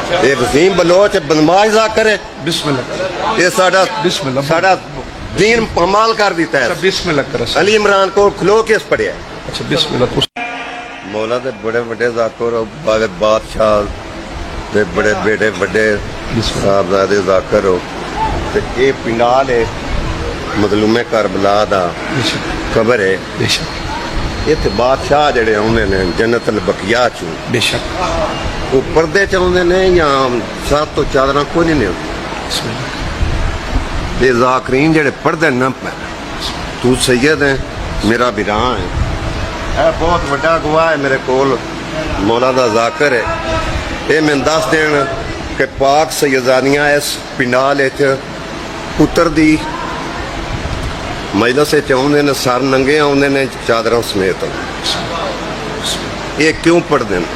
ये वसीम बलोच बदमाश जाकर है। बिस्मिल्लाह। ये साडा बिस्मिल्लाह। साडा दीन कमाल कर दिता है। बिस्मिल्लाह कर। अली इमरान को खलो केस पढ़िया। अच्छा बिस्मिल्लाह। मौला दे बड़े बड़े जाकर बादशाह दे बड़े बेटे बड़े साहबजादे जाकर हो ते ये पिंडाल है मजलूमे करबला दा कबर है। बेशक इत्थे बादशाह जड़े आउंदे ने जन्नत अल बकिया चों बेशक वो पर्दे च आउंदे ने या सात तो चादरां कोई नहीं होंदी। बिस्मिल्लाह। ये जाकरीन जड़े पढ़दे न तू सैयद है मेरा बिरां है। यह बहुत बड़ा गवाह है मेरे कोल मौला दा जाकर है। ये मैं दस देन कि पाक सैयदानियां इस पिंडाल पुत्र दी मजलिस आउंदे ने सर नंगे आउंदे ने चादरां समेत। ये क्यों पढ़ते हैं?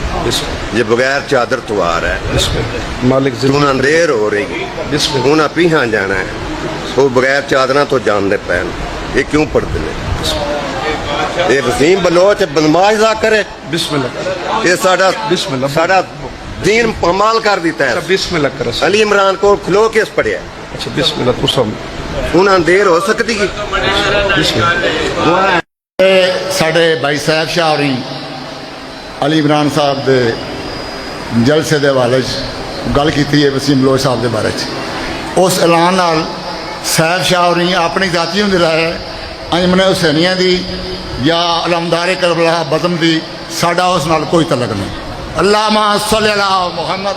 ये बगैर चादर तो आ रहा है। मालिक उन्हें देर हो रही उन्हें पीछा जाना है वो बगैर चादर तो जानते पैन। ये क्यों पढ़ते हैं? ये वसीम बलोच बदमाश जाकर है। बिस्मिल्लाह। ये साडा बिस्मिल्लाह। साडा दीन कमाल कर दिता है। बिस्मिल्लाह कर। अली इमरान को खलो केस पढ़िया। अच्छा बिस्मिल्लाह। तुम उन्हें देर हो सकती है। साढ़े भाई साहब शाह होरी अली इमरान साहब के जलसे के हवाले गल की है वसीम बलोच साहब के बारे उस ऐलान नाल साहब शाह होरी अपनी जाति होंदे रहे अंजमन हुसैनिया की या अलमदारे करबला बदम की साडा उस नाल कोई तलक नहीं। अल्लाह सल्लल्लाहु अलैहि मुहम्मद